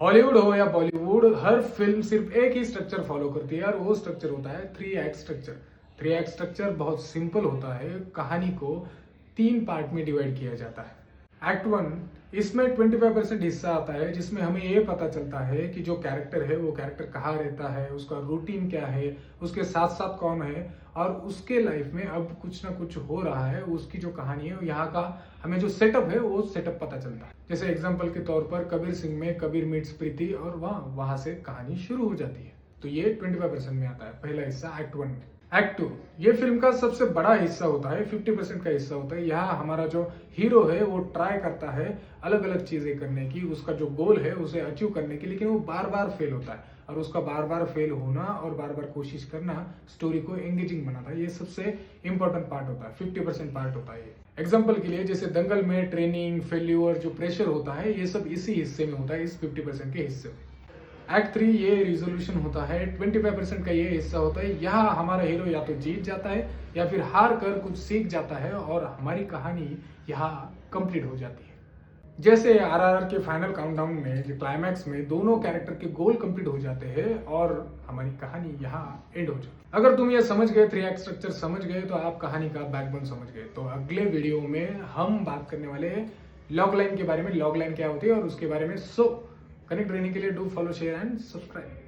Hollywood हो या बॉलीवुड, हर film सिर्फ एक ही स्ट्रक्चर फॉलो करती है और वो स्ट्रक्चर होता है 3 एक्ट स्ट्रक्चर। 3 एक्ट स्ट्रक्चर बहुत सिंपल होता है। कहानी को 3 पार्ट में डिवाइड किया जाता है। एक्ट 1, इसमें 25% हिस्सा आता है जिसमें हमें ये पता चलता है कि जो कैरेक्टर है वो कैरेक्टर कहाँ रहता है, उसका रूटीन क्या है, उसके साथ साथ कौन है और उसके लाइफ में अब कुछ ना कुछ हो रहा है। उसकी जो कहानी है यहाँ का हमें जो सेटअप है वो सेटअप पता चलता है। जैसे एग्जांपल के तौर पर कबीर सिंह में कबीर मीट्स प्रीति और वहां से कहानी शुरू हो जाती है। तो ये 25% में आता है, पहला हिस्सा एक्ट 1 में। एक्ट 2 ये फिल्म का सबसे बड़ा हिस्सा होता है, 50% का हिस्सा होता है। यहाँ हमारा जो हीरो है वो ट्राई करता है अलग अलग चीजें करने की, उसका जो गोल है उसे अचीव करने की, लेकिन वो बार बार फेल होता है और उसका बार बार फेल होना और बार बार कोशिश करना स्टोरी को एंगेजिंग बनाता है। ये सबसे इंपॉर्टेंट पार्ट होता है, 50% पार्ट होता है ये। एग्जाम्पल के लिए जैसे दंगल में ट्रेनिंग, फेल्यूर, जो प्रेशर होता है ये सब इसी हिस्से में होता है, इस 50% के हिस्से में। एक्ट 3 ये रिजोल्यूशन होता है, 25% का ये हिस्सा होता है। यहाँ हमारा हीरो या तो जीत जाता है या फिर हार कर कुछ सीख जाता है और हमारी कहानी यहाँ कंप्लीट हो जाती है। जैसे आरआरआर के फाइनल काउंटडाउन में जो क्लाइमैक्स में दोनों कैरेक्टर के गोल कंप्लीट हो जाते हैं और हमारी कहानी यहाँ एंड हो जाती है। अगर तुम ये समझ गए, 3 एक्ट स्ट्रक्चर समझ गए तो आप कहानी का बैकबोन समझ गए। तो अगले वीडियो में हम बात करने वाले हैं लॉग लाइन के बारे में, लॉग लाइन क्या होती है और उसके बारे में। सो कनेक्ट रहने के लिए do follow, share and subscribe.